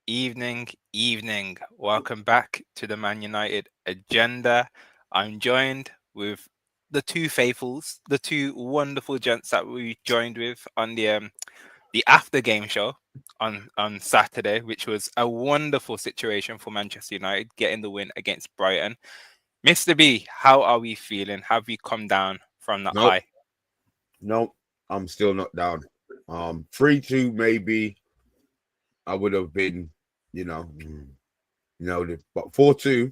evening. Welcome back to the Man United agenda. I'm joined with the two faithfuls, the two wonderful gents that we joined with on the after game show on Saturday, which was a wonderful situation for Manchester United getting the win against Brighton. Mr. B, how are we feeling? Have we come down from that Nope, high? nope. I'm still not down. 3-2 maybe I would have been, but 4-2.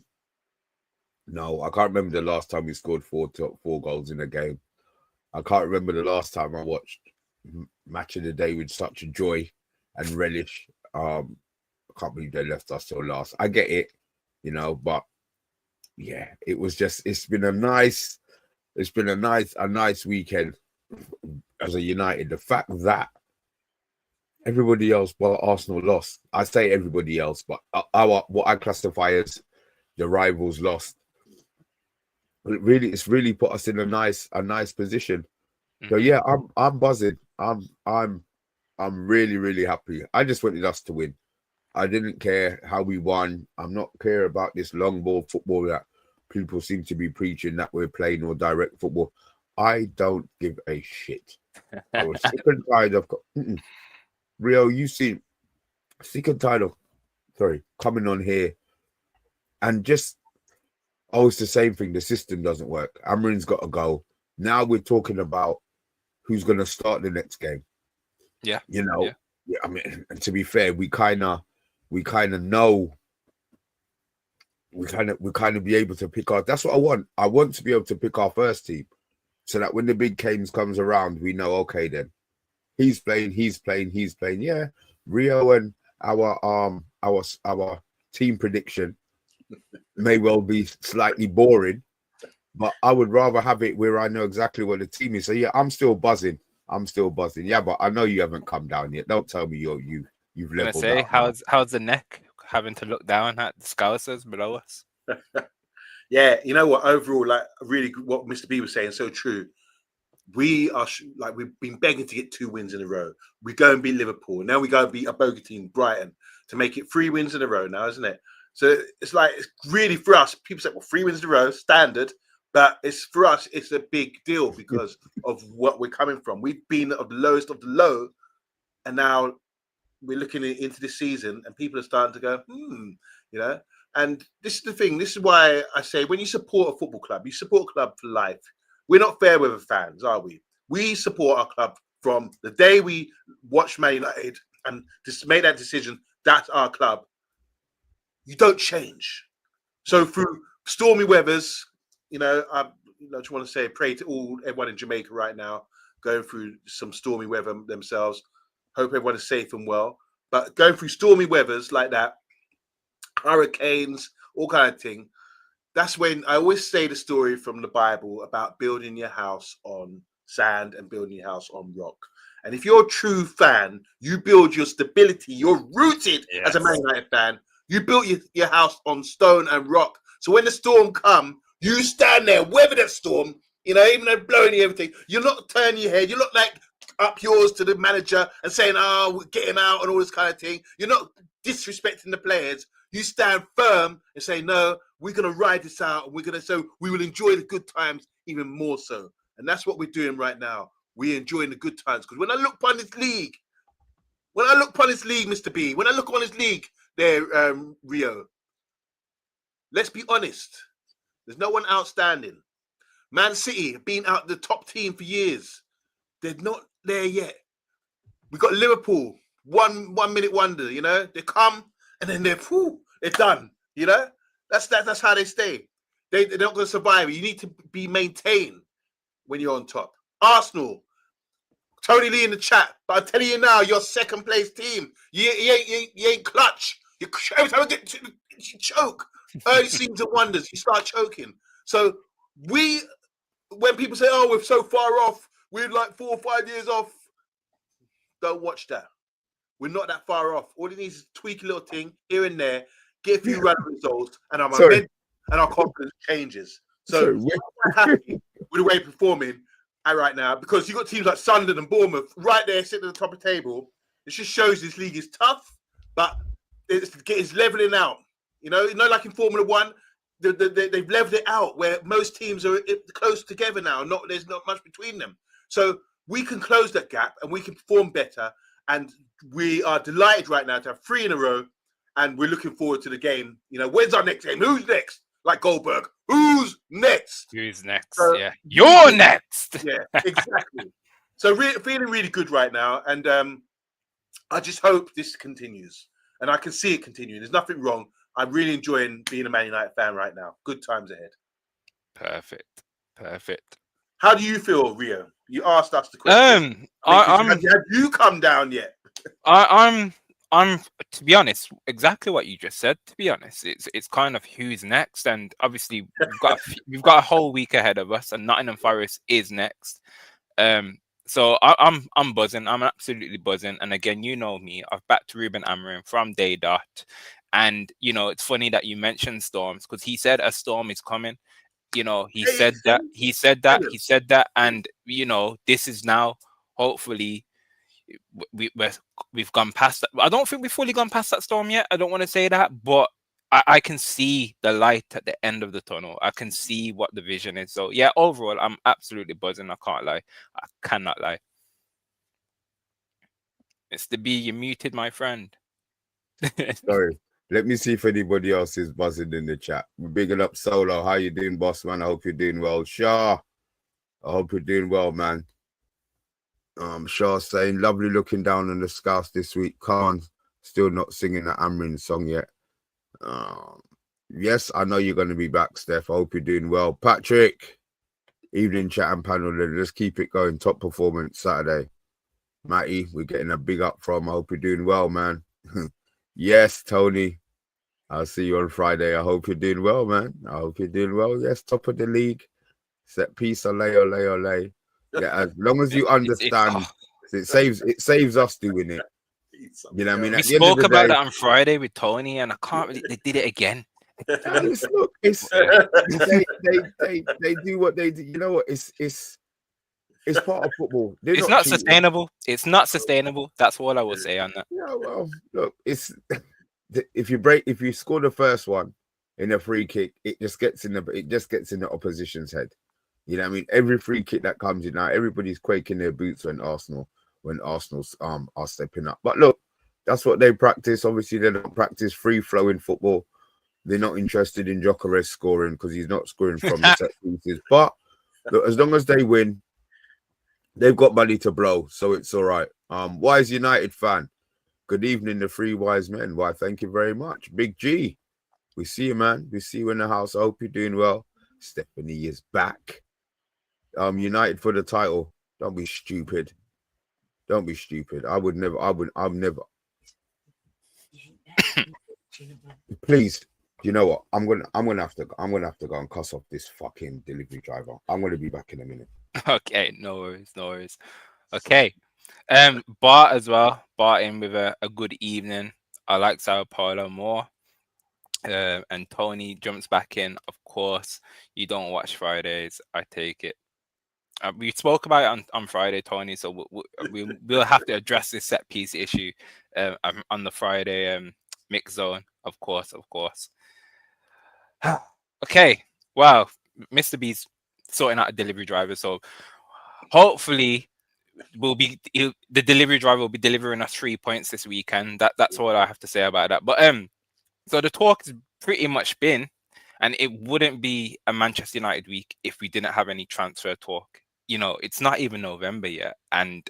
No, I can't remember the last time we scored four goals in a game. I can't remember the last time I watched Match of the Day with such a joy and relish. I can't believe they left us till last. I get it, but yeah, it's been a nice weekend as a United. The fact that everybody else but Arsenal lost. I say everybody else, but what I classify as the rivals lost. It's really put us in a nice position. So yeah, I'm buzzing. I'm really happy. I just wanted us to win. I didn't care how we won. I'm not care about this long ball football that people seem to be preaching that we're playing, or direct football. I don't give a shit. I was sick and tired of Rio. You see, sick and tired of coming on here and just it's the same thing. The system doesn't work. Amarin's got to go. Now we're talking about who's going to start the next game. Yeah. Yeah, I mean, and to be fair, we kind of know. We kind of be able to pick our. That's what I want. I want to be able to pick our first team, so that when the big games comes around, we know. Okay, then he's playing. Yeah, Rio and our team prediction may well be slightly boring, but I would rather have it where I know exactly what the team is. So yeah, I'm still buzzing. Yeah, but I know you haven't come down yet. Don't tell me you've leveled out. How's the neck having to look down at the Scousers below us? Yeah, you know what? Overall, like really, what Mr. B was saying, so true. We are we've been begging to get 2 wins in a row. We go and beat Liverpool. Now we go and beat a bogey team, Brighton, to make it 3 wins in a row now, isn't it? So it's really for us. People say, well, 3 wins in a row, standard. But it's for us, it's a big deal because of what we're coming from. We've been at the lowest of the low, and now we're looking into this season, and people are starting to go, And this is the thing. This is why I say when you support a football club, you support a club for life. We're not fair weather fans, are we? We support our club from the day we watch Man United and just made that decision. That's our club. You don't change. So through stormy weathers, I just want to say pray to everyone in Jamaica right now going through some stormy weather themselves. Hope everyone is safe and well. But going through stormy weathers like that, hurricanes, all kind of thing. That's when I always say the story from the Bible about building your house on sand and building your house on rock. And if you're a true fan, you build your stability. You're rooted as a Man United fan. You built your house on stone and rock. So when the storm comes, you stand there, weather that storm, even though blowing you everything. You're not turning your head. You're not like up yours to the manager and saying, get him out and all this kind of thing. You're not disrespecting the players. You stand firm and say, no, we're going to ride this out. And so we will enjoy the good times even more so. And that's what we're doing right now. We're enjoying the good times. Because when I look upon this league, Mr. B, when I look on this league there, Rio, let's be honest. There's no one outstanding. Man City have been out the top team for years. They're not there yet. We got Liverpool, one minute wonder, They come and then they're done, That's how they stay. They're not going to survive. You need to be maintained when you're on top. Arsenal, Tony Lee in the chat, but I'm telling you now, your second place team, you ain't clutch. Every time you choke. Early season wonders, you start choking. So when people say, we're so far off, we're like 4 or 5 years off, don't watch that. We're not that far off. All it needs is tweak a little thing here and there, get a few random results, and our confidence changes. So I'm happy with the way we're performing right now, because you've got teams like Sunderland and Bournemouth right there sitting at the top of the table. It just shows this league is tough, but it's leveling out. You know, like in Formula One, they've leveled it out where most teams are close together now. There's not much between them, so we can close that gap and we can perform better. And we are delighted right now to have 3 in a row, and we're looking forward to the game. You know, when's our next game? Who's next? Like Goldberg, who's next? Who's next? So, yeah, you're next. Yeah, exactly. So feeling really good right now, and I just hope this continues, and I can see it continuing. There's nothing wrong. I'm really enjoying being a Man United fan right now. Good times ahead. Perfect. How do you feel, Rio? You asked us the question. Have you come down yet? I'm to be honest, exactly what you just said. To be honest, it's kind of who's next, and obviously we've got a whole week ahead of us, and Nottingham Forest is next. So I'm buzzing. I'm absolutely buzzing. And again, you know me, I've backed Ruben Amorim from day dot. And you know, it's funny that you mentioned storms because he said a storm is coming. You know, he said that, and you know, this is now hopefully we've gone past that. I don't think we've fully gone past that storm yet. I don't want to say that, but I can see the light at the end of the tunnel. I can see what the vision is. So yeah, overall, I'm absolutely buzzing. I can't lie. I cannot lie. Mr. B, you muted, my friend. Sorry. Let me see if anybody else is buzzing in the chat. We're bigging up Solo. How you doing, boss man? I hope you're doing well. Shah, I hope you're doing well, man. Shah saying, lovely looking down on the Scouts this week. Khan, still not singing the Amrin song yet. Yes, I know you're going to be back, Steph. I hope you're doing well. Patrick, evening chat and panel. Let's keep it going. Top performance Saturday. Matty, we're getting a big up from. I hope you're doing well, man. Yes, Tony. I'll see you on Friday. I hope you're doing well, man. I hope you're doing well. Yes, top of the league. Set piece, ole. Yeah, as long as you understand, it saves us doing it. You know what I mean? We spoke about that on Friday with Tony, and I can't really. They did it again. Look, they do what they do. You know what? It's part of football. It's not sustainable. It's not sustainable. That's all I will say on that. Yeah, well, look, it's if you score the first one in a free kick, it just gets in the opposition's head. You know what I mean? Every free kick that comes in now, everybody's quaking their boots when Arsenal's are stepping up. But look, that's what they practice. Obviously, they don't practice free flowing football. They're not interested in Gyökeres scoring because he's not scoring from the set pieces. But look, as long as they win, they've got money to blow, so it's all right. Wise United fan, good evening, the three wise men. Why, thank you very much. Big G, we see you, man. We see you in the house. I hope you're doing well. Stephanie is back. United for the title. Don't be stupid. Don't be stupid. I've never. Please, you know what? I'm gonna have to go and cuss off this fucking delivery driver. I'm gonna be back in a minute. Okay, no worries. Okay. Bart as well. Bart in with a good evening. I like Sao Paulo more. And Tony jumps back in. Of course, you don't watch Fridays. I take it. We spoke about it on Friday, Tony. So we'll have to address this set piece issue on the Friday mix zone. Of course. Okay. Wow, Mr. B's sorting out a delivery driver. So hopefully, the delivery driver will be delivering us 3 points this weekend. That's all I have to say about that. But so the talk has pretty much been, and it wouldn't be a Manchester United week if we didn't have any transfer talk. You know, it's not even November yet, and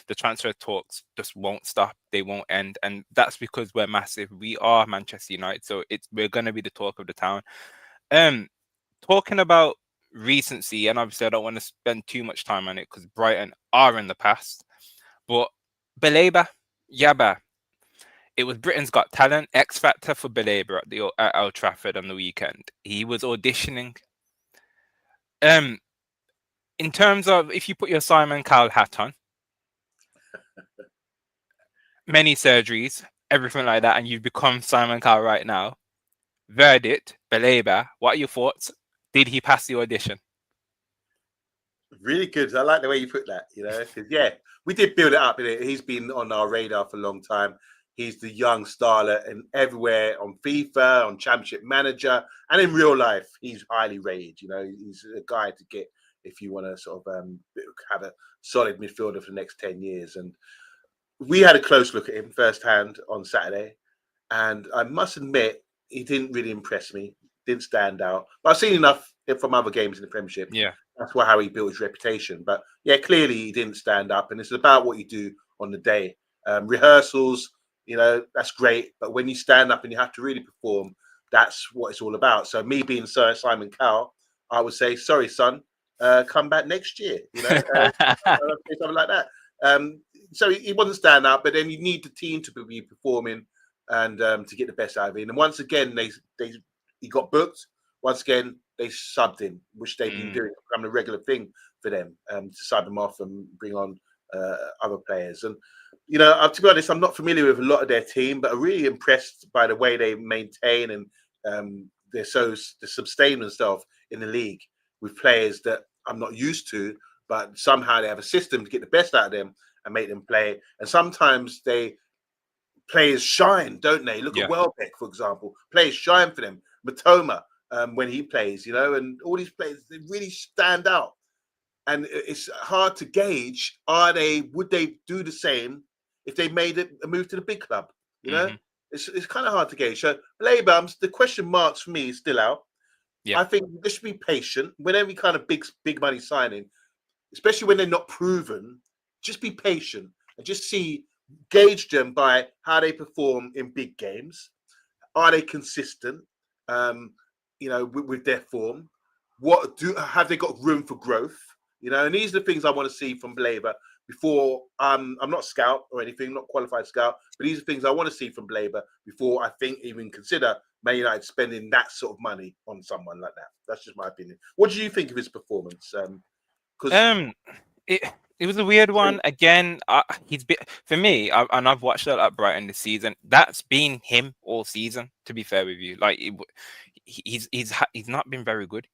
the transfer talks just won't stop. They won't end, and that's because we're massive. We are Manchester United, so we're going to be the talk of the town. Talking about recency, and obviously I don't want to spend too much time on it because Brighton are in the past, but Belaba, Yaba, it was Britain's Got Talent, X Factor for Belaba at Old Trafford on the weekend. He was auditioning. In terms of if you put your Simon Cowell hat on, many surgeries, everything like that, and you've become Simon Cowell right now. Verdict, Belaba, what are your thoughts? Did he pass the audition? Really good. I like the way you put that, you know, because, yeah, we did build it up. He's been on our radar for a long time. he's the young starlet, and everywhere on FIFA, on Championship Manager, and in real life, he's highly rated. You know, he's a guy to get if you want to sort of have a solid midfielder for the next 10 years. And we had a close look at him firsthand on Saturday, and I must admit, he didn't really impress me. Didn't stand out. But I've seen enough from other games in the Premiership. Yeah, that's how he built his reputation. But yeah, clearly he didn't stand up, and it's about what you do on the day. Rehearsals, you know, that's great, but when you stand up and you have to really perform, that's what it's all about. So me being Sir Simon Cowell, I would say, sorry, son, come back next year. You know, something like that. So he wasn't standing up, but then you need the team to be performing and to get the best out of him. And once again, he got booked. Once again, they subbed him, which they've been doing, becoming a regular thing for them, to sub him off and bring on other players. And you know, to be honest, I'm not familiar with a lot of their team, but I'm really impressed by the way they maintain and they sustain themselves in the league with players that I'm not used to, but somehow they have a system to get the best out of them and make them play. And sometimes players shine, don't they? Look at Welbeck, for example. Players shine for them. Matoma, when he plays, you know, and all these players, they really stand out. And it's hard to gauge, would they do the same if they made a move to the big club? You know, it's kind of hard to gauge. So Belaba, the question marks for me is still out. Yeah. I think they should be patient. When every kind of big money signing, especially when they're not proven, just be patient and just gauge them by how they perform in big games. Are they consistent? You know, with their form. Have they got room for growth? You know, and these are the things I want to see from Belaba before. I'm not a scout or anything, not qualified scout, but these are things I want to see from Belaba before I think even consider Man United spending that sort of money on someone like that. That's just my opinion. What do you think of his performance? It was a weird one. Again, for me, and I've watched a lot at Brighton this season. That's been him all season. To be fair with you, like he's not been very good.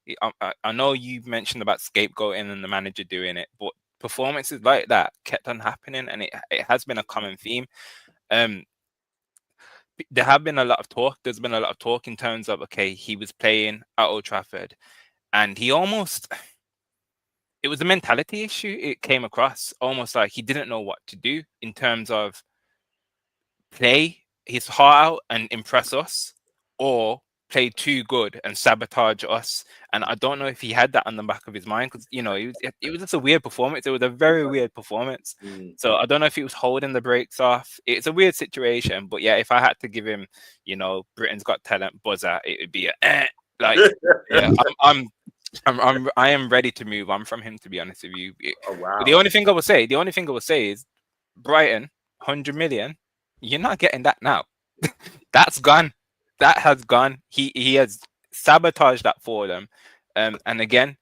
I know you mentioned about scapegoating and the manager doing it, but performances like that kept on happening, and it has been a common theme. There have been a lot of talk. There's been a lot of talk in terms of, okay, he was playing at Old Trafford, and it was a mentality issue. It came across almost like he didn't know what to do in terms of play his heart out and impress us, or play too good and sabotage us. And I don't know if he had that on the back of his mind, because, you know, it was just a weird performance. It was a very weird performance. So I don't know if he was holding the brakes off. It's a weird situation. But yeah, if I had to give him, you know, Britain's Got Talent buzzer, it would be like, yeah, I am ready to move on from him, to be honest with you. Oh, wow. The only thing I will say is Brighton, 100 million, you're not getting that now. That's gone. That has gone. He has sabotaged that for them. And again,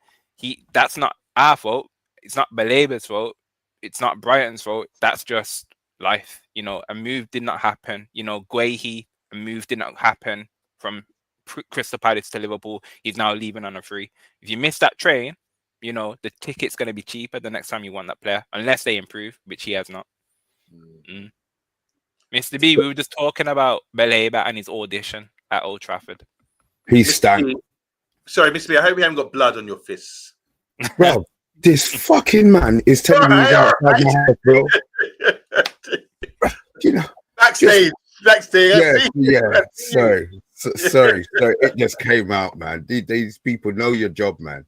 that's not our fault. It's not Belaba's fault. It's not Brighton's fault. That's just life. You know, a move did not happen. You know, Guehi, a move did not happen from Crystal Palace to Liverpool. He's now leaving on a free. If you miss that train, you know, the ticket's going to be cheaper the next time you want that player, unless they improve, which he has not. Mr. B, we were just talking about Belaba and his audition at Old Trafford. He's stank. Sorry, Mr. B, I hope you haven't got blood on your fists. Bro, this fucking man is telling me he's outside my house, bro. You know, backstage. Yeah. Sorry. It just came out, man. These people know your job, man.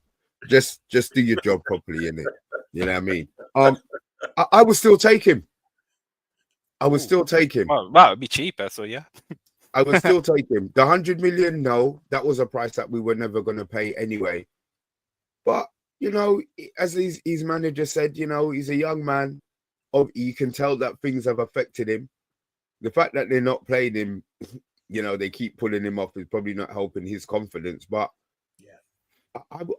Just do your job properly, innit? You know what I mean? I would still take him. Well, it'd be cheaper, so yeah. I would still take him. The 100 million, no, that was a price that we were never going to pay anyway. But, you know, as his manager said, you know, he's a young man. You can tell that things have affected him. The fact that they're not playing him, you know, they keep pulling him off, is probably not helping his confidence. But yeah,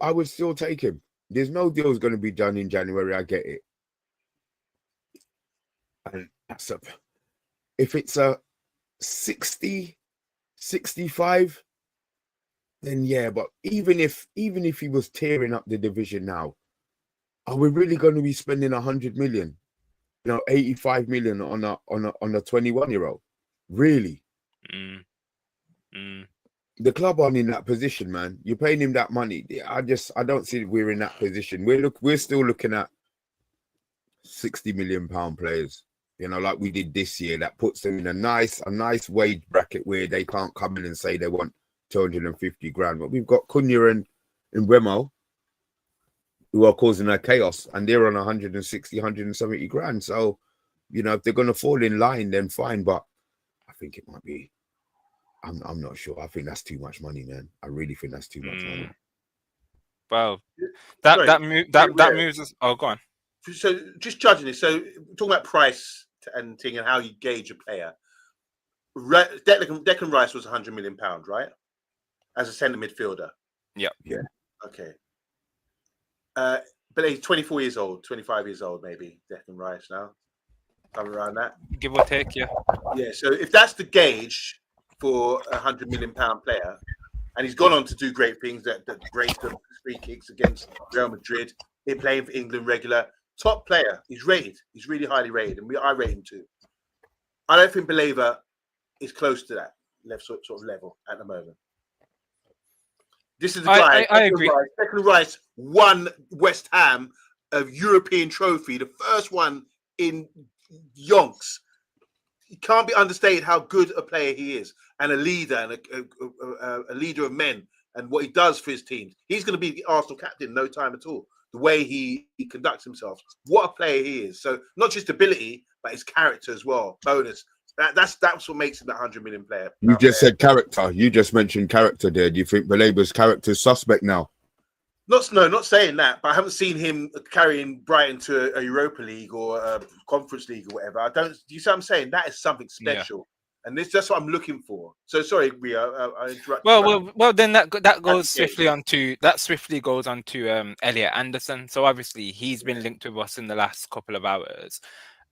I would still take him. There's no deal's going to be done in January. I get it. And if it's a 60, 65, then yeah. But even if he was tearing up the division now, are we really going to be spending 100 million? You know, 85 million on a 21-year-old? Really? Mm. Mm. The club aren't in that position, man. You're paying him that money. I don't see we're in that position. We're still looking at 60 million pound players, you know, like we did this year. That puts them in a nice wage bracket where they can't come in and say they want 250 grand. But we've got Cunha and Wemo who are causing a chaos, and they're on 160, 170 grand. So, you know, if they're going to fall in line, then fine. But I think it might be. I'm not sure. I think that's too much money, man. I really think that's too much money. Well, Sorry, that moves us. Oh, go on. So just judging this. So talking about price and thing and how you gauge a player. Declan Rice was 100 million pound, right? As a centre midfielder. Yeah. Okay. But he's 24 years old, 25 years old, maybe. Declan Rice now, something around that. Give or take, yeah. Yeah. So if that's the gauge for a 100 million pound player, and he's gone on to do great things, that break the free kicks against Real Madrid, he's playing for England regular, top player. He's rated. He's really highly rated, and I rate him too. I don't think Belaba is close to that sort of level at the moment. This is the guy. I agree. Declan Rice won West Ham a European trophy, the first one in yonks. It can't be understated how good a player he is, and a leader, and a leader of men, and what he does for his teams. He's going to be the Arsenal captain in no time at all. The way he conducts himself, what a player he is. So not just ability, but his character as well. Bonus. That's what makes him that 100 million player. You just said character. You just mentioned character there. Do you think Belaba's character is suspect now? Not saying that, but I haven't seen him carrying Brighton to a Europa League or a Conference League or whatever. Do you see what I'm saying? That is something special, and that's what I'm looking for. So sorry, Rio, I interrupted. Well, then that goes swiftly goes on to Elliot Anderson. So obviously he's been linked with us in the last couple of hours.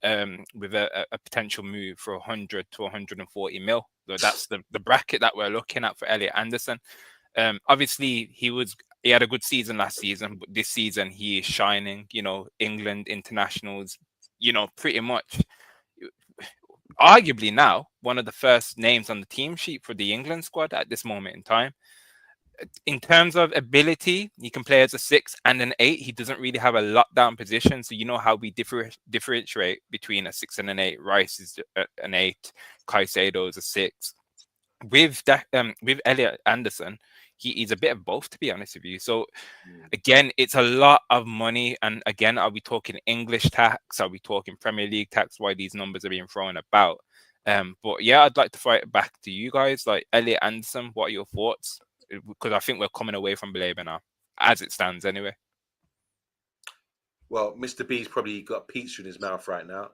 With a potential move for 100 to 140 mil. So that's the bracket that we're looking at for Elliot Anderson. Obviously, he had a good season last season, but this season he is shining. You know, England internationals, you know, pretty much, arguably now one of the first names on the team sheet for the England squad at this moment in time. In terms of ability, he can play as a 6 and an 8. He doesn't really have a lockdown position, so you know how we differentiate between a 6 and an 8. Rice is an 8, Caicedo is a 6. With Elliot Anderson, he's a bit of both, to be honest with you. So again, it's a lot of money, and again, are we talking English tax? Are we talking Premier League tax? Why these numbers are being thrown about? But yeah, I'd like to fight it back to you guys. Like Elliot Anderson, what are your thoughts? Because I think we're coming away from Belaba now, as it stands anyway. Well, Mr. B's probably got pizza in his mouth right now.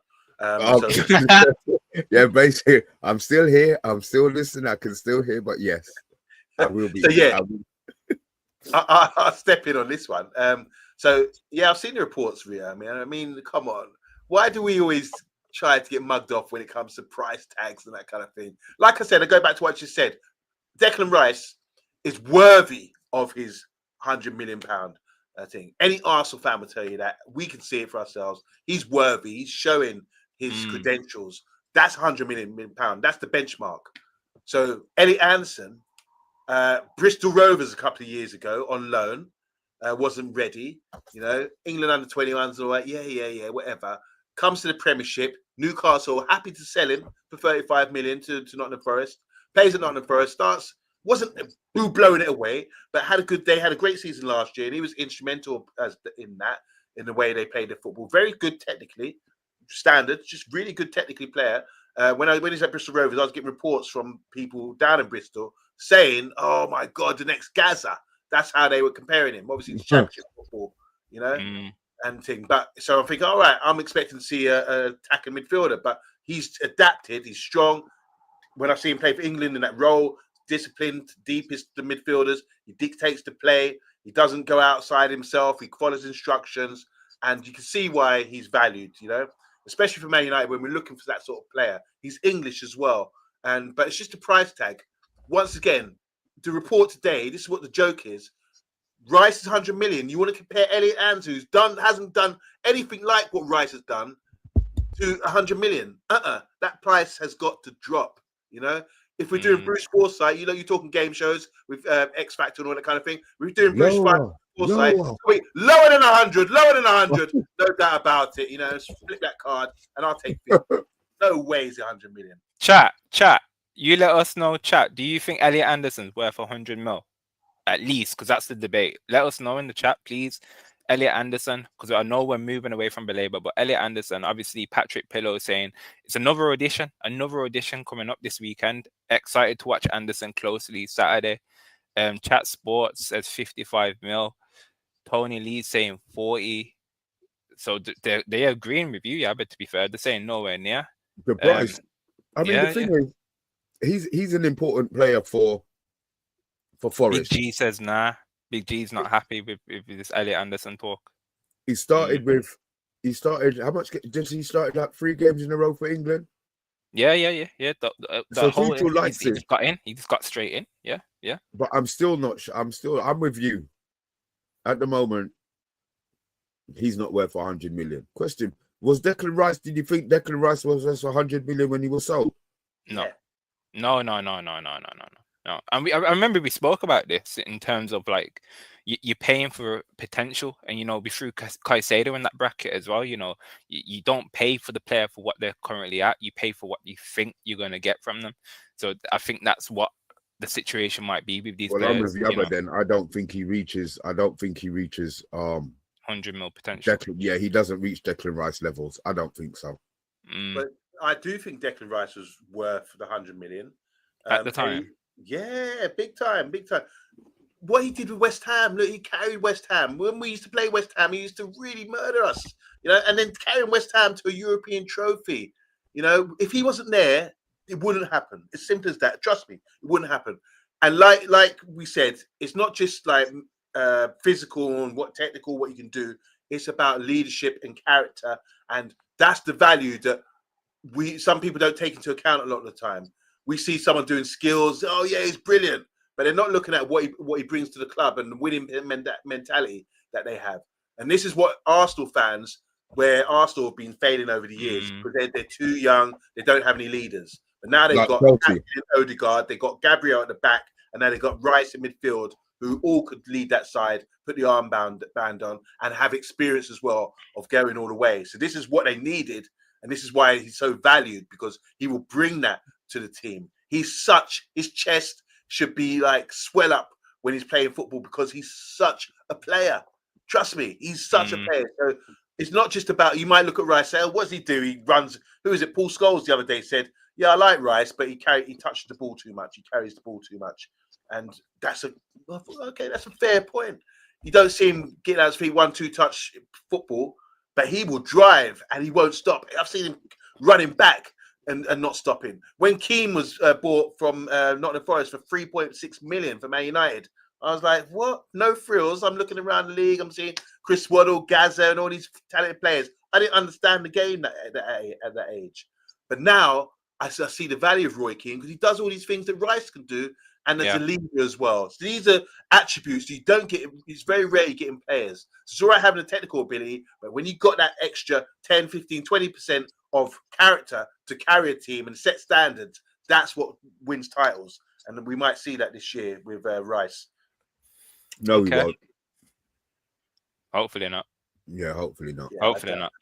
Yeah, basically, I'm still here. I'm still listening. I can still hear, but yes, I will be. So yeah, I'll step in on this one. So yeah, I've seen the reports, Ria. I mean, come on. Why do we always try to get mugged off when it comes to price tags and that kind of thing? Like I said, I go back to what you said. Declan Rice is worthy of his 100 million pound thing. Any Arsenal fan will tell you that. We can see it for ourselves. He's worthy. He's showing his credentials. That's 100 million pound. That's the benchmark. So Elliot Anderson, Bristol Rovers a couple of years ago on loan, wasn't ready. You know, England under 21s all right. Yeah, whatever. Comes to the Premiership. Newcastle happy to sell him for 35 million to Nottingham Forest. Plays at Nottingham Forest. Wasn't blowing it away, but had a great season last year, and he was instrumental in the way they played the football. Very good technically, standard, just really good technically player. When he's at Bristol Rovers, I was getting reports from people down in Bristol saying, "Oh my God, the next Gaza." That's how they were comparing him. Obviously, it's championship football, you know, and thing. But so I'm thinking, all right, I'm expecting to see a attacking midfielder, but he's adapted. He's strong. When I see him play for England in that role, disciplined, deepest the midfielders. He dictates the play. He doesn't go outside himself. He follows instructions, and you can see why he's valued. You know, especially for Man United when we're looking for that sort of player. He's English as well, but it's just a price tag. Once again, the report today. This is what the joke is. Rice is 100 million. You want to compare Elliot Anderson, who's hasn't done anything like what Rice has done, to 100 million? That price has got to drop. You know, if we're doing Bruce Forsyth, you're talking game shows with X Factor and all that kind of thing. We're doing Bruce Forsyth. Wait, lower than 100, lower than 100. No doubt about it. Just flip that card and I'll take 50. No way is it 100 million. Chat. You let us know, chat. Do you think Elliot Anderson's worth 100 mil? At least, because that's the debate. Let us know in the chat, please. Elliot Anderson, because I know we're moving away from Belaba, but Elliot Anderson, obviously Patrick Pillow saying it's another audition coming up this weekend. Excited to watch Anderson closely Saturday. Chat Sports says 55 mil. Tony Lee saying 40. So they're agreeing with you, yeah, but to be fair, they're saying nowhere near. The price. The thing is, he's an important player for Forest. Big G says nah. Big G's not happy with this Elliot Anderson talk. He started how much did he start like 3 games in a row for England? Yeah. The so whole he just got in. He just got straight in. Yeah. But I'm still not. I'm with you. At the moment, he's not worth 100 million. Question: was Declan Rice? Did you think Declan Rice was worth 100 million when he was sold? No. And I remember we spoke about this in terms of like you're paying for potential, and we threw Caicedo in that bracket as well. You don't pay for the player for what they're currently at. You pay for what you think you're going to get from them. So I think that's what the situation might be with these players. I'm with the other then. I don't think he reaches 100 mil potential. He doesn't reach Declan Rice levels. I don't think so. But I do think Declan Rice was worth the 100 million at the time. Yeah, big time. What he did with West Ham, look, he carried West Ham. When we used to play West Ham, he used to really murder us, and then carrying West Ham to a European trophy. If he wasn't there, it wouldn't happen. As simple as that. Trust me, it wouldn't happen. And like we said, it's not just like physical and what you can do. It's about leadership and character, and that's the value that some people don't take into account a lot of the time. We see someone doing skills. Oh yeah, he's brilliant, but they're not looking at what he brings to the club and the winning mentality that they have. And this is what Arsenal fans, where Arsenal have been failing over the years, because they're too young. They don't have any leaders. But now they've got Odegaard, they've got Gabriel at the back, and now they've got Rice in midfield, who all could lead that side, put the armband on, and have experience as well of going all the way. So this is what they needed, and this is why he's so valued, because he will bring that to the team. His chest should be like swell up when he's playing football, because he's such a player. Trust me, he's such a player. So it's not just about, you might look at Rice, say, oh, what does he do? He runs. Who is it? Paul Scholes the other day said, yeah, I like Rice, but he touches the ball too much. He carries the ball too much. And that's a fair point. You don't see him get out his feet 1-2 touch football, but he will drive and he won't stop. I've seen him running back and not stopping. When Keane was bought from Nottingham Forest for 3.6 million for Man United, I was like, what? No frills. I'm looking around the league. I'm seeing Chris Waddle, Gaza, and all these talented players. I didn't understand the game at that age. But now I see the value of Roy Keane, because he does all these things that Rice can do, and as a leader as well. So these are attributes you don't get. It's very rare you get in players. It's all right having the technical ability, but when you got that extra 10, 15, 20% of character to carry a team and set standards, that's what wins titles. And we might see that this year with Rice. No, we won't. Hopefully not. Yeah, hopefully not. Yeah, hopefully not.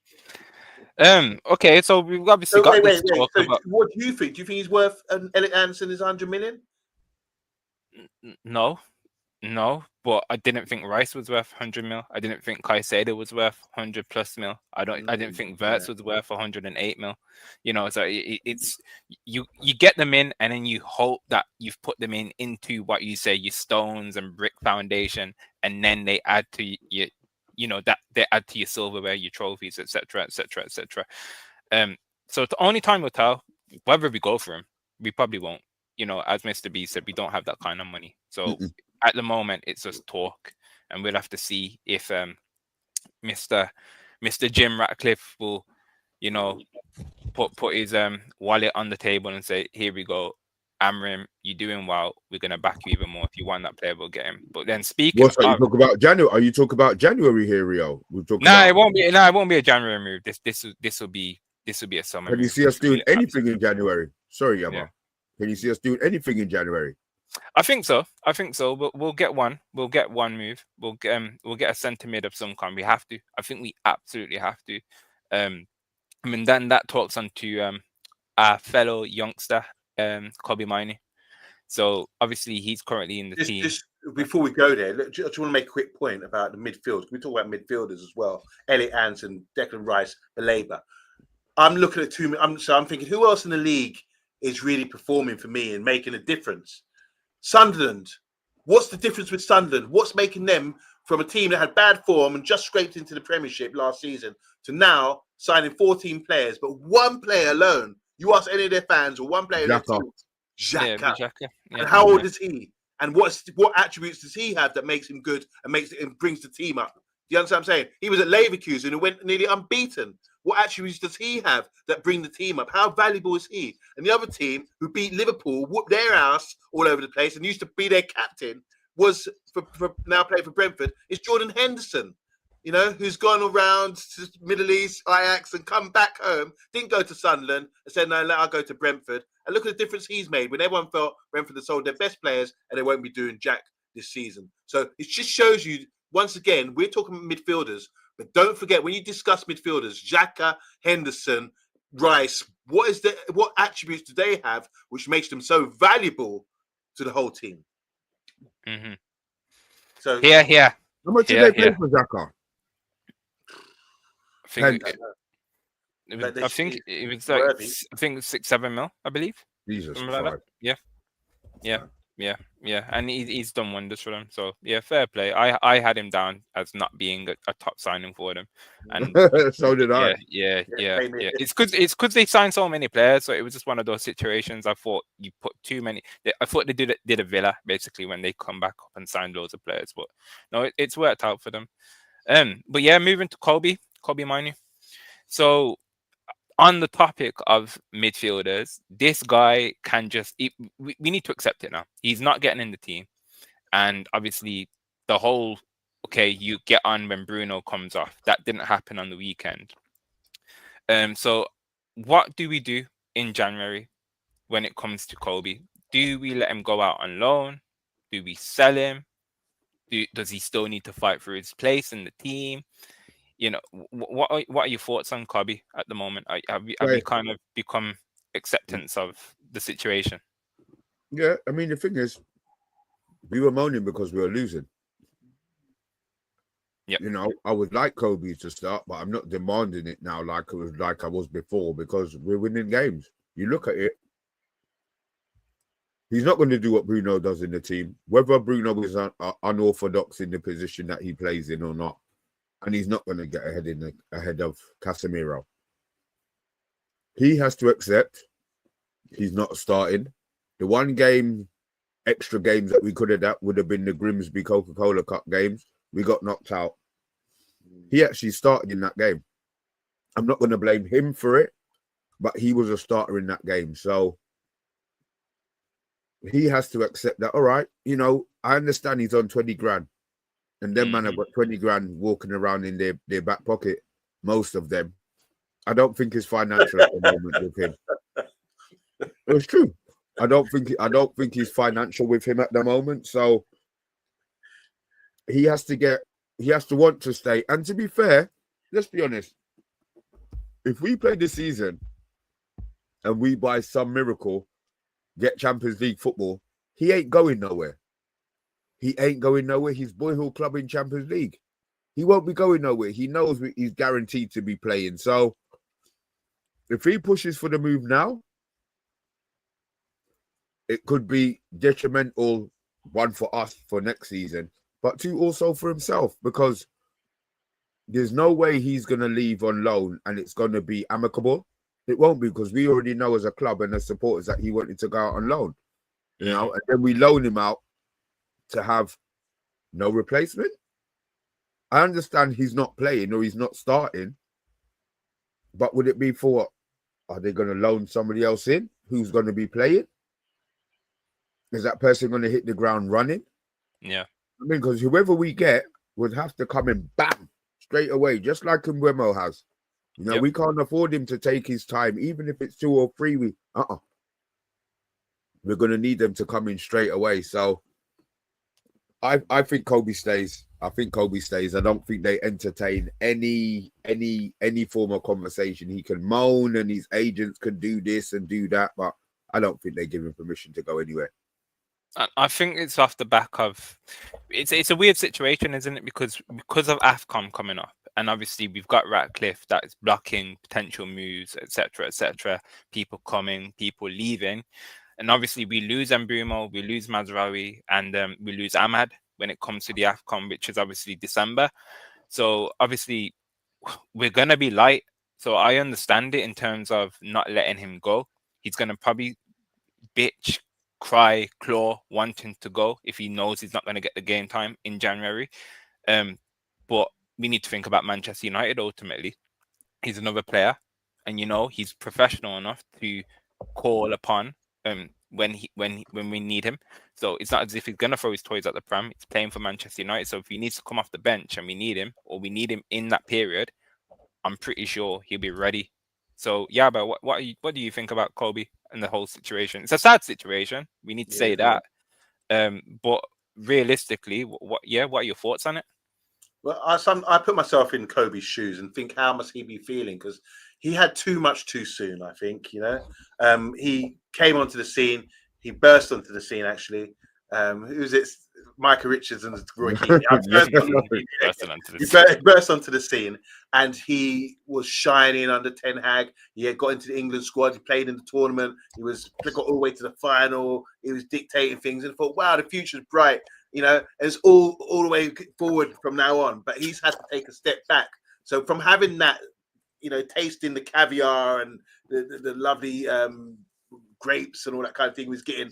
Okay, so we've obviously got this talk about... What do you think? Do you think he's worth Elliot Anderson is 100 million? No, but I didn't think Rice was worth 100 mil. I didn't think Caicedo was worth 100+ mil. I didn't think Wirtz was worth 108 mil. So it's you get them in, and then you hope that you've put them into what you say your stones and brick foundation, and then they add to your, that they add to your silverware, your trophies, etc., etc., etc. So the only time will tell whether we go for him. We probably won't. As Mr. B said, we don't have that kind of money. So at the moment, it's just talk, and we'll have to see if Mr. Jim Ratcliffe will, put his wallet on the table and say, "Here we go, Amrim, you're doing well. We're gonna back you even more. If you want that player, we'll get him." But then speaking, you talk about January? Are you talking about January here, Rio? It won't be. No, it won't be a January move. This will be a summer. Can you see us doing anything in January? Sorry, Yama. Can you see us doing anything in January? I think so. But we'll get one. We'll get one move. We'll get a centre mid of some kind. We have to. I think we absolutely have to. I mean, then that talks on to our fellow youngster, Kobe Mainoo. So obviously he's currently in the team. Just before we go there, I just want to make a quick point about the midfield. We talk about midfielders as well. Elliot Anderson, Declan Rice, Belaba. I'm looking at two. I'm thinking, who else in the league is really performing for me and making a difference? Sunderland. What's the difference with Sunderland? What's making them from a team that had bad form and just scraped into the Premiership last season to now signing 14 players, but one player alone? You ask any of their fans or one player, Xhaka. Xhaka. Yeah. And how old is he? And what attributes does he have that makes him good and brings the team up? Do you understand what I'm saying? He was at Leverkusen and went nearly unbeaten. What attributes does he have that bring the team up? How valuable is he? And the other team who beat Liverpool, whooped their ass all over the place and used to be their captain, was for now playing for Brentford, is Jordan Henderson, who's gone around to Middle East, Ajax, and come back home, didn't go to Sunderland and said, no, I'll go to Brentford. And look at the difference he's made when everyone felt Brentford had sold their best players and they won't be doing jack this season. So it just shows you, once again, we're talking midfielders, but don't forget, when you discuss midfielders, Xhaka, Henderson, Rice, what attributes do they have which makes them so valuable to the whole team? Mm-hmm. So yeah. How much did they pay for Xhaka? I think it was like worthy. I think 6-7 mil, I believe. Jesus Something like Christ. that. Yeah, and he's done wonders for them. So yeah, fair play. I had him down as not being a top signing for them, and So did I. Yeah. It's because they signed so many players, so it was just one of those situations. I thought you put too many. I thought they did a Villa basically when they come back up and signed loads of players, but no, it's worked out for them. But yeah, moving to Kobe Mainoo. So on the topic of midfielders, this guy can we need to accept it now. He's not getting in the team. And obviously the whole, okay, you get on when Bruno comes off. That didn't happen on the weekend. So what do we do in January when it comes to Kobe? Do we let him go out on loan? Do we sell him? Does he still need to fight for his place in the team? What are your thoughts on Kobe at the moment? Have you kind of become acceptance of the situation? Yeah, I mean, the thing is, we were moaning because we were losing. Yeah, I would like Kobe to start, but I'm not demanding it now like I was before because we're winning games. You look at it, he's not going to do what Bruno does in the team, whether Bruno is unorthodox in the position that he plays in or not. And he's not going to get ahead of Casemiro. He has to accept he's not starting. The one extra games that we could have done would have been the Grimsby Coca-Cola Cup games. We got knocked out. He actually started in that game. I'm not going to blame him for it, but he was a starter in that game. So he has to accept that, all right, I understand he's on 20 grand. And them man have got 20 grand walking around in their back pocket, most of them. I don't think it's financial at the moment with him. It's true. I don't think he's financial with him at the moment. So he has to want to stay. And to be fair, let's be honest. If we play this season and we by some miracle get Champions League football, he ain't going nowhere. He ain't going nowhere. He's boyhood club in Champions League. He won't be going nowhere. He knows he's guaranteed to be playing. So if he pushes for the move now, it could be detrimental, one for us for next season, but two also for himself, because there's no way he's going to leave on loan and it's going to be amicable. It won't be, because we already know as a club and as supporters that he wanted to go out on loan, and then we loan him out to have no replacement. I understand he's not playing or he's not starting, but would it be for what? Are they going to loan somebody else in who's going to be playing? Is that person going to hit the ground running? Yeah. I mean, because whoever we get would have to come in, bam, straight away, just like Mbeumo has. We can't afford him to take his time, even if it's 2 or 3 weeks. We're going to need them to come in straight away. So I think Kobe stays. I think Kobe stays. I don't think they entertain any form of conversation. He can moan and his agents can do this and do that, but I don't think they give him permission to go anywhere. I think it's off the back of it's a weird situation, isn't it? Because of AFCON coming up, and obviously we've got Ratcliffe that is blocking potential moves, etc., etc. People coming, people leaving, and obviously we lose Mbeumo, we lose Mazraoui, and we lose Ahmad when it comes to the AFCON, which is obviously December. So obviously we're gonna be light. So I understand it in terms of not letting him go. He's gonna probably bitch, cry, claw, wanting to go if he knows he's not going to get the game time in January. But we need to think about Manchester United ultimately. He's another player, and he's professional enough to call upon when we need him. So it's not as if he's gonna throw his toys at the pram. He's playing for Manchester United. So if he needs to come off the bench and we need him, or we need him in that period, I'm pretty sure he'll be ready. So yeah, but what do you think about Kobe and the whole situation? It's a sad situation. We need to say that. But realistically, what are your thoughts on it? Well, I put myself in Kobe's shoes and think, how must he be feeling? Because he had too much too soon. I think he came onto the scene. He burst onto the scene. Actually, who's it? Michael Richards and Roy Keane. He burst onto the scene, and he was shining under Ten Hag. He had got into the England squad. He played in the tournament. He got all the way to the final. He was dictating things, and thought, "Wow, the future's bright." It's all the way forward from now on. But he's had to take a step back. So from having that, tasting the caviar and the lovely grapes and all that kind of thing, was getting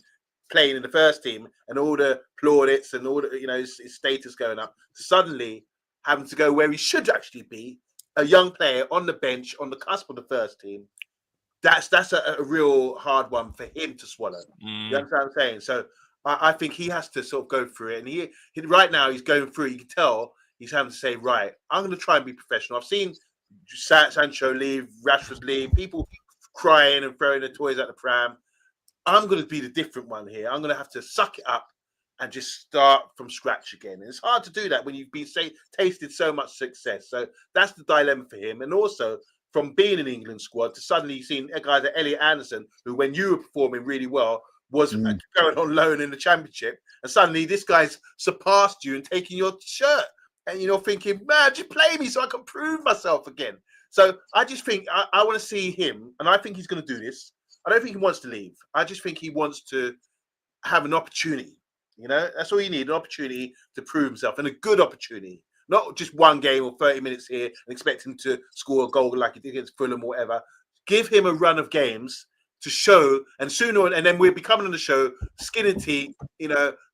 playing in the first team and all the plaudits and all the his status going up, suddenly having to go where he should actually be, a young player on the bench on the cusp of the first team. That's a real hard one for him to swallow. You understand what I'm saying? So I think he has to sort of go through it, and he right now he's going through. You can tell he's having to say, right, I'm going to try and be professional. I've seen Sancho leave, Rashford leave, people crying and throwing their toys at the pram. I'm going to be the different one here. I'm going to have to suck it up and just start from scratch again. And it's hard to do that when you've been tasted so much success. So that's the dilemma for him. And also from being in England squad to suddenly seeing a guy like Elliot Anderson, who when you were performing really well was going on loan in the Championship, and suddenly this guy's surpassed you and taking your shirt, and you're thinking, man, just play me so I can prove myself again. So I just think I want to see him, and I think he's going to do this. I don't think he wants to leave. I just think he wants to have an opportunity. That's all you need, an opportunity to prove himself, and a good opportunity. Not just one game or 30 minutes here and expect him to score a goal like he did against Fulham or whatever. Give him a run of games to show, and and then we'll be coming on the show, skin and teeth,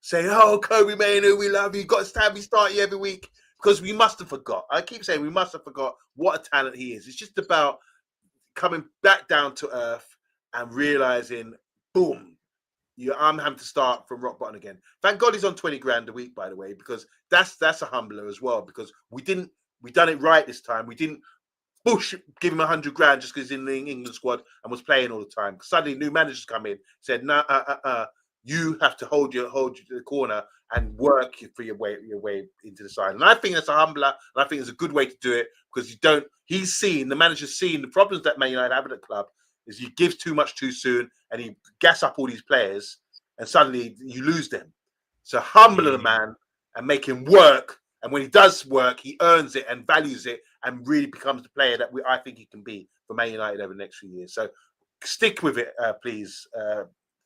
saying, oh, Kobe Mainoo, we love you. Got to have me start you every week. Because we must have forgot. I keep saying we must have forgot what a talent he is. It's just about coming back down to earth and realizing, boom, I'm having to start from rock bottom again. Thank God he's on 20 grand a week, by the way, because that's a humbler as well. Because we done it right this time. We didn't give him 100 grand just because he's in the England squad and was playing all the time. Suddenly, new managers come in, said, you have to hold you to the corner and work for your way into the side. And I think that's a humbler, and I think it's a good way to do it, because the manager's seen the problems that Man United have at the club. Is he gives too much too soon, and he gas up all these players, and suddenly you lose them. So humble the man and make him work, and when he does work, he earns it and values it, and really becomes the player that I think he can be for Man United over the next few years. So stick with it, please,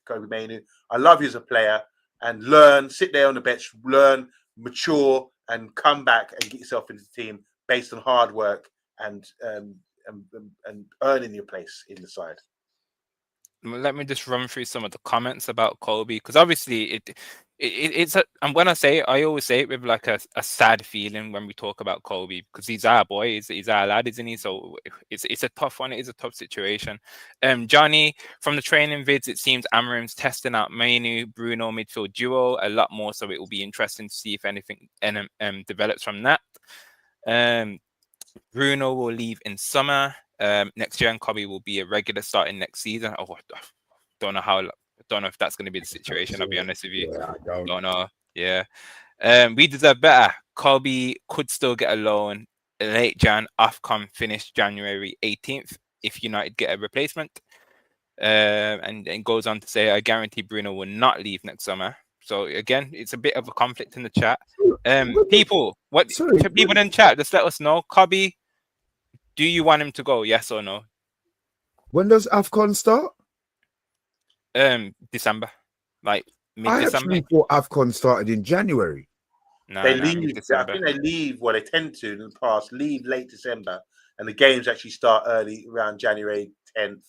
Kobe Mainoo. I love you as a player, and learn, sit there on the bench, learn, mature, and come back and get yourself into the team based on hard work and earning your place in the side. Let me just run through some of the comments about Kobe, because obviously it's and when I say it, I always say it with like a sad feeling when we talk about Kobe, because he's our boy, he's our lad, isn't he? So it's a tough one. It is a tough situation. Johnny, from the training vids, it seems Amarim's testing out Mainoo Bruno midfield duo a lot more, so it will be interesting to see if anything develops from that. Bruno will leave in summer next year, and Kobe will be a regular starting next season. I don't don't know if that's going to be the situation. I'll be honest with you. Yeah, I don't. Don't know. Yeah. We deserve better. Kobe could still get a loan late Jan. AFCON finished January 18th if United get a replacement. And goes on to say, I guarantee Bruno will not leave next summer. So again, it's a bit of a conflict in the chat. People in chat, just let us know. Kobe, do you want him to go? Yes or no? When does AFCON start? December, like I mid-December. actually thought AFCON started in January. They leave. I think they leave. Well, they tend to in the past leave late December, and the games actually start early around January 10th.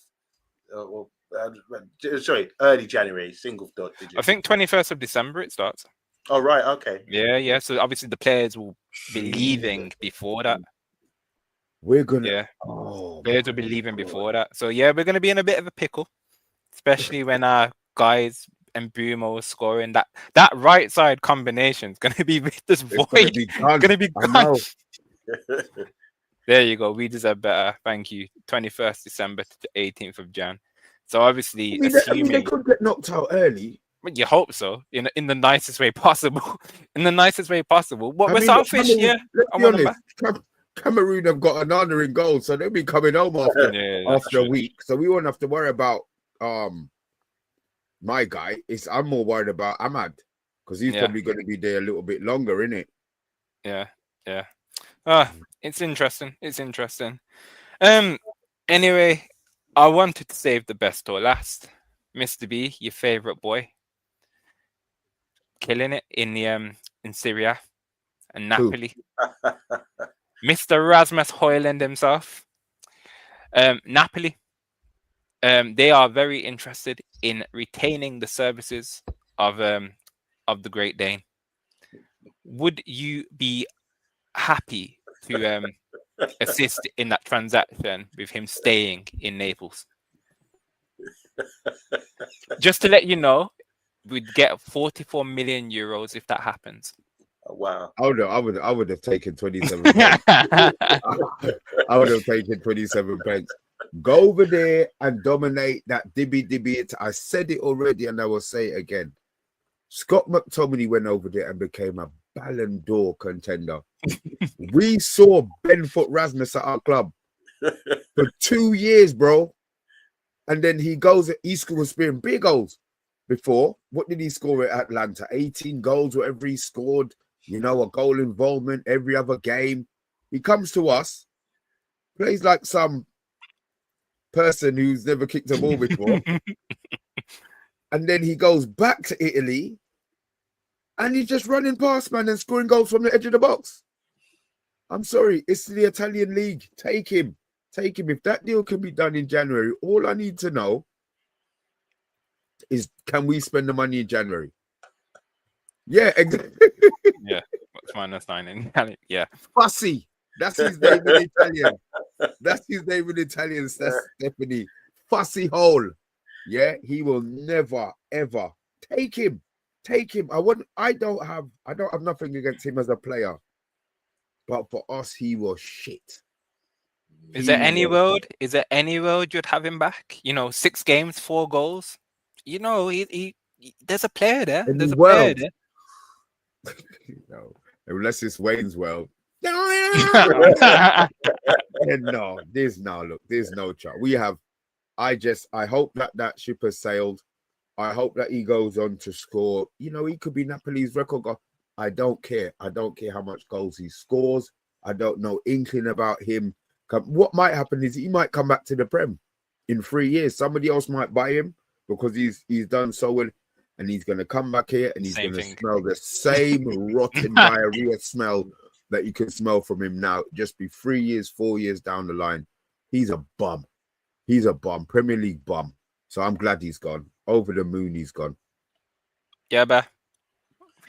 Early January. Single digit. I think 21st of December it starts. Oh right, okay. Yeah. So obviously the players will be leaving before that. We're gonna. Yeah. Oh, Players will be leaving before that. So yeah, we're gonna be in a bit of a pickle, especially when our guys and Brumo scoring. That right side combination is gonna be with this void. Gonna be gone. There you go. We deserve better. Thank you. 21st December to the 18th of Jan. So obviously, assuming they could get knocked out early. But you hope so, in the nicest way possible. In the nicest way possible. We're selfish, yeah. Let's be honest. Cameroon have got an honor in goal, so they'll be coming home after a week. So we won't have to worry about my guy. I'm more worried about Ahmad because he's probably going to be there a little bit longer, isn't it? Yeah. It's interesting. Anyway, I wanted to save the best till last. Mr. B, your favorite boy, killing it in the in Syria and Napoli. Mr. Rasmus Højlund himself. Napoli. They are very interested in retaining the services of the Great Dane. Would you be happy to assist in that transaction with him staying in Naples? Just to let you know, we'd get 44 million euros if that happens. Oh, wow. I would have taken 27 pence. I would have taken 27 pence. Go over there and dominate that dibby. I said it already and I will say it again. Scott McTominay went over there and became a Ballon d'Or contender. We saw Benfoot Rasmus at our club for 2 years, bro. And then he scores big goals before. What did he score at Atlanta? 18 goals, whatever he scored. A goal involvement every other game. He comes to us, plays like some person who's never kicked a ball before. And then he goes back to Italy and he's just running past, man, and scoring goals from the edge of the box. I'm sorry, it's the Italian league. Take him. If that deal can be done in January, all I need to know is, can we spend the money in January? Yeah, exactly. Yeah, what's -9 in Italian? Yeah. Fussy. That's his name in Italian. That's Stephanie. Fussy hole. Yeah, he will never, ever take him. I don't have nothing against him as a player. But for us, he was shit. Is there any world you'd have him back? 6 games, 4 goals. He there's a player there. Player there. Unless it's Wayne's world. No, there's no chance. I hope that ship has sailed. I hope that he goes on to score. He could be Napoli's record goal. I don't care. I don't care how much goals he scores. I don't know inkling about him. What might happen is he might come back to the Prem in 3 years. Somebody else might buy him because he's done so well, and he's going to come back here and he's going to smell the same rotten diarrhea smell that you can smell from him now. Just be 3 years, 4 years down the line. He's a bum. Premier League bum. So I'm glad he's gone. Over the moon, he's gone. Yeah, but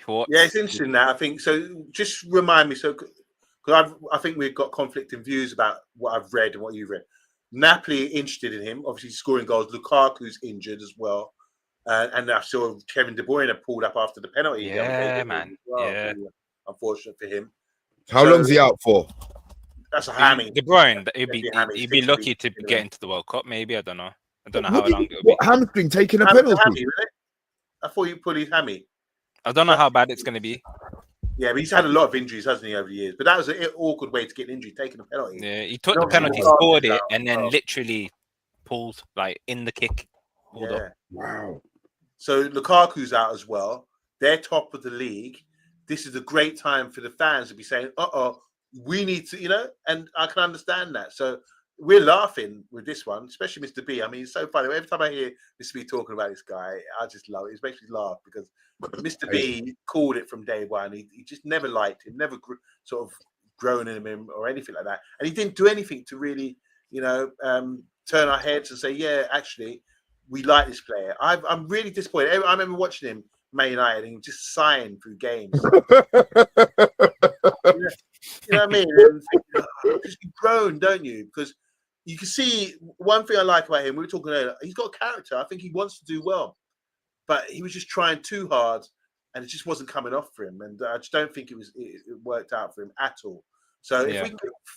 yeah, it's interesting now. I think so. Just remind me, because I think we've got conflicting views about what I've read and what you've read. Napoli interested in him, obviously scoring goals. Lukaku's injured as well, and I saw Kevin De Bruyne pulled up after the penalty. Yeah, man. Well. Yeah, unfortunate for him. How long's he out for? That's a hammy. De Bruyne, he'd be lucky to get into the World Cup. Maybe, I don't know. I don't know What how did long he, it'll be. what hamstring taking a Hammy, penalty? isn't it? I thought you put his hammy. I don't know how bad it's going to be. Yeah, but he's had a lot of injuries, hasn't he, over the years? But that was an awkward way to get an injury, taking a penalty. Yeah, he took And the obviously penalty, Lukaku's scored it, out and as then well. literally pulled like in the kick. Pulled Yeah. up. Wow. So Lukaku's out as well. They're top of the league. This is a great time for the fans to be saying, we need to, and I can understand that. So we're laughing with this one, especially Mr. B. I mean, it's so funny. Every time I hear Mr. B talking about this guy, I just love it. It makes me laugh because Mr. B called it from day one. He just never liked him, never sort of grown in him or anything like that. And he didn't do anything to really, turn our heads and say, yeah, actually, we like this player. I'm really disappointed. I remember watching him, Man United, and he just sighing through games. You know what I mean? And because you've grown, don't you? Because you can see one thing I like about him. We were talking earlier. He's got a character. I think he wants to do well, but he was just trying too hard, and it just wasn't coming off for him. And I just don't think it worked out for him at all. So if we,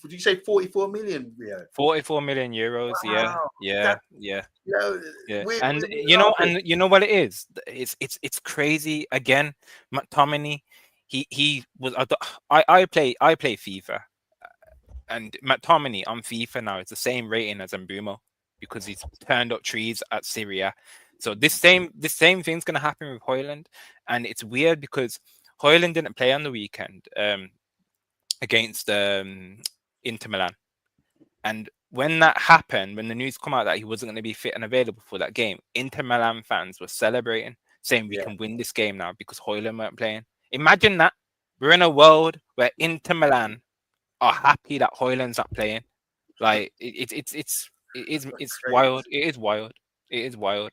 did you say 44 million, Rio? 44 million euros. Wow. Yeah. And we're you know what it is? It's crazy. Again, McTominay. He was. I play FIFA, and McTominay on FIFA now is the same rating as Mbeumo because he's turned up trees at Syria. So this same thing's gonna happen with Højlund, and it's weird because Højlund didn't play on the weekend against Inter Milan, and when that happened, when the news come out that he wasn't going to be fit and available for that game, Inter Milan fans were celebrating, saying we can win this game now because Højlund weren't playing. Imagine that. We're in a world where Inter Milan are happy that Højlund's not playing. Like it's wild. It is wild. It is wild.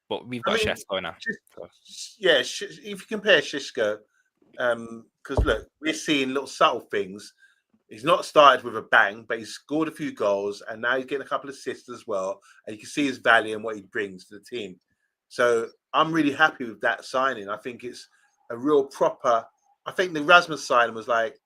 But we've got Šeško now. If you compare Šeško, because look, we're seeing little subtle things. He's not started with a bang, but he's scored a few goals, and now he's getting a couple of assists as well. And you can see his value and what he brings to the team. So I'm really happy with that signing. I think it's a real proper. I think the Rasmus signing was like,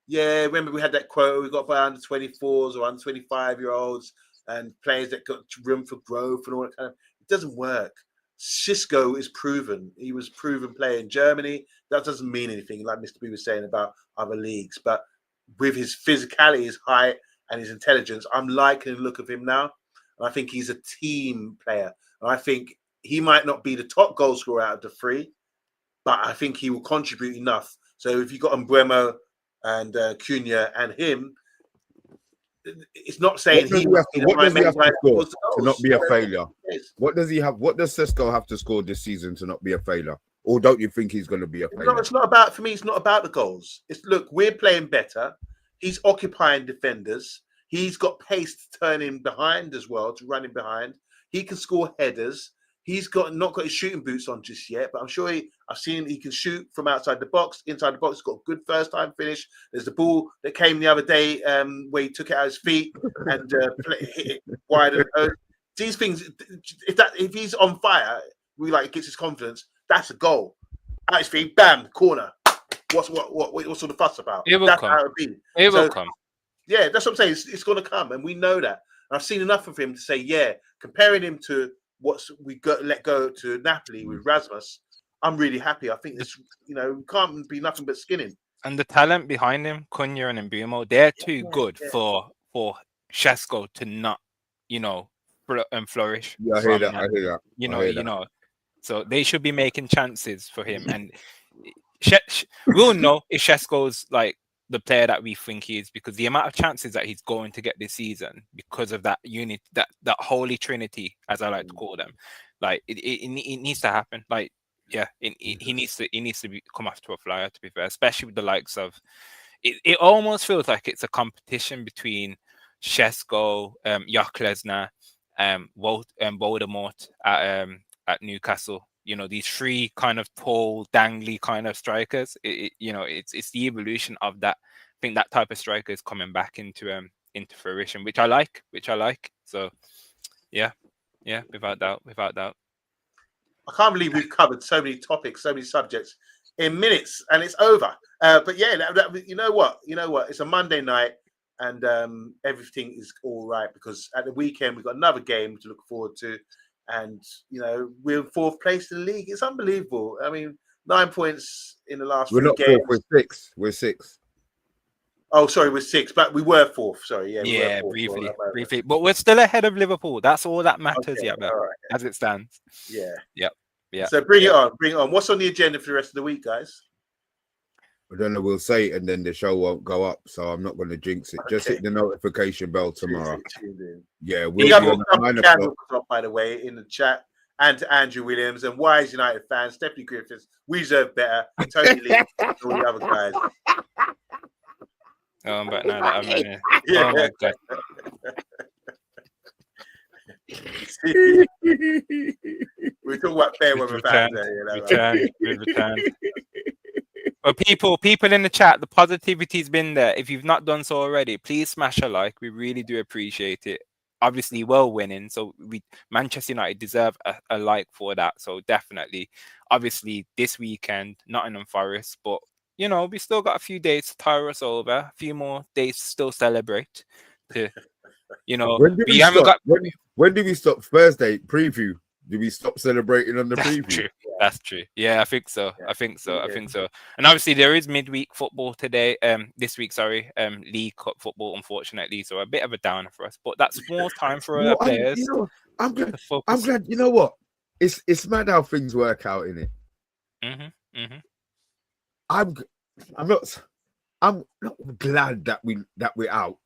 yeah, remember we had that quote, we got by under 24s or under 25-year-olds and players that got room for growth and all that kind of. It doesn't work. Šeško is proven. He was proven player in Germany. That doesn't mean anything, like Mr. B was saying about other leagues. But with his physicality, his height, and his intelligence, I'm liking the look of him now. And I think he's a team player. And I think he might not be the top goal scorer out of the three, but I think he will contribute enough. So if you've got Mbeumo and Cunha and him, it's not saying what does he have to score to not be a failure? What does he have? What does Šeško have to score this season to not be a failure? Or don't you think he's going to be a failure? No, it's not about, for me, it's not about the goals. It's, look, we're playing better. He's occupying defenders. He's got pace to turn in behind as well, to run in behind. He can score headers. He's not got his shooting boots on just yet, but I'm sure I've seen he can shoot from outside the box, inside the box. He's got a good first-time finish. There's the ball that came the other day where he took it out his feet and hit it wide. These things, if he's on fire, gets his confidence. That's a goal. Out his feet, bam, corner. What's all the fuss about? It will That's come. how it be. It will come. Yeah, that's what I'm saying. It's going to come, and we know that. And I've seen enough of him to say, yeah, comparing him to let go to Napoli with Rasmus, I'm really happy. I think this, can't be nothing but skinning. And the talent behind him, Cunha and Mbeumo, they're too good for Šeško to not, flourish. Yeah, I hear that. So they should be making chances for him. And we'll know if Šeško's like the player that we think he is, because the amount of chances that he's going to get this season because of that unit, that holy trinity, as I like to call them, like it needs to happen. Like, yeah, he needs to come off to a flyer, to be fair, especially with the likes of. It almost feels like it's a competition between Šeško, Jock Lesnar, Voldemort at Newcastle. These three kind of tall, dangly kind of strikers. It's the evolution of that. I think that type of striker is coming back into fruition, which I like. So, yeah, without doubt. I can't believe we've covered so many topics, so many subjects in minutes, and it's over. But yeah, you know what? It's a Monday night. and everything is all right, because at the weekend we've got another game to look forward to, and we're in 4th place in the league. It's unbelievable. I mean, 9 points in the last We're 3 not games. 4th, we're 6th. We're 6th. Oh, sorry, we're 6th, but we were 4th. Sorry, we were 4th briefly, but we're still ahead of Liverpool. That's all that matters, Okay, yeah, all right. as it stands. Yeah. Yeah. So bring it on. What's on the agenda for the rest of the week, guys? I don't know. We'll say it, and then the show won't go up, so I'm not going to jinx it. Just hit the notification bell tomorrow. Yeah, we'll be on at 9 o'clock. Up, by the way, in the chat, and to Andrew Williams and Wise United fans, Stephanie Griffiths. We deserve better. Tony Lee, and all the other guys. Oh, I'm back now that I'm in here. Oh my god. We're talking about fair weather fans there, We've returned. Well, people in the chat, the positivity's been there. If you've not done so already, please smash a like. We really do appreciate it. Obviously, well winning, so Manchester United deserve a like for that. So definitely, obviously, this weekend, Nottingham Forest, but we still got a few days to tire us over. A few more days to still celebrate. When did we stop? When did we stop? Thursday preview. Did we stop celebrating on the preview? True. That's true. Yeah, I think so. I think so. And obviously there is midweek football today. This week, sorry. League Cup football, unfortunately. So a bit of a downer for us. But that's more time for our players. I'm glad. You know what? It's mad how things work out in it. I'm not glad that we're out.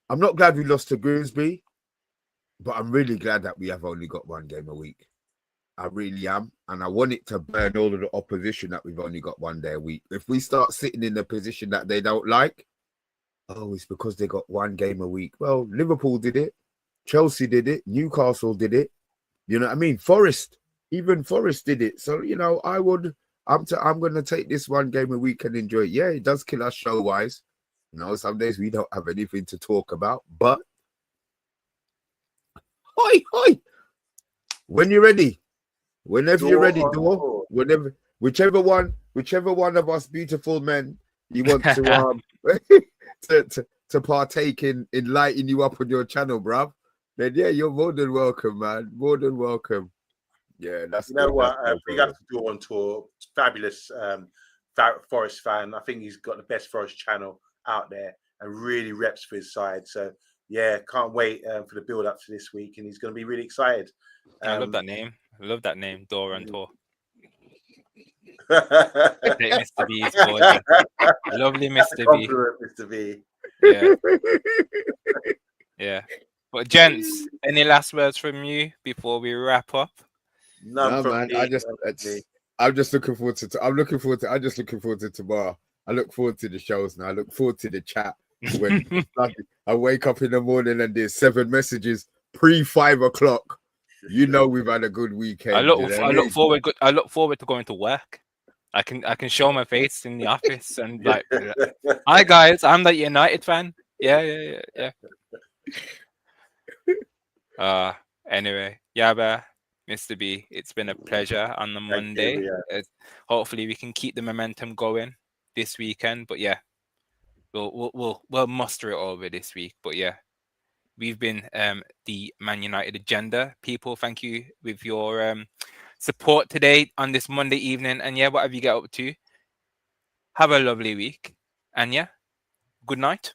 I'm not glad we lost to Grimsby, but I'm really glad that we have only got 1 game a week. I really am. And I want it to burn all of the opposition that we've only got 1 day a week. If we start sitting in the position that they don't like, it's because they got 1 game a week. Well, Liverpool did it. Chelsea did it. Newcastle did it. You know what I mean? Even Forest did it. So, I'm going to take this 1 game a week and enjoy it. Yeah, it does kill us show-wise. Some days we don't have anything to talk about, but Oi! When you're ready, whenever you're ready, whichever one of us beautiful men you want to to partake in lighting you up on your channel, bruv, then yeah, you're more than welcome, man. More than welcome. Yeah, that's what. Big up to Daw on tour. Fabulous Forest fan. I think he's got the best Forest channel out there and really reps for his side. So yeah, can't wait for the build up for this week, and he's going to be really excited. I love that name. Daw on tour. Mr. B is gorgeous. Lovely Mr. B. Mr. B. Yeah. But gents, any last words from you before we wrap up? No, man. I'm just looking forward to. I'm just looking forward to tomorrow. I look forward to the shows now. I look forward to the chat. When I wake up in the morning and there's 7 messages pre-5 o'clock. We've had a good weekend. I look forward to going to work. I can show my face in the office and like, hi guys, I'm the United fan. Yeah. Anyway, Yaba, Mr. B, it's been a pleasure on the Monday. Hopefully we can keep the momentum going this weekend. But yeah, we'll muster it over this week. But yeah, we've been the Man United Agenda. People, thank you with your support today on this Monday evening. And yeah, whatever you get up to, have a lovely week. And yeah, good night.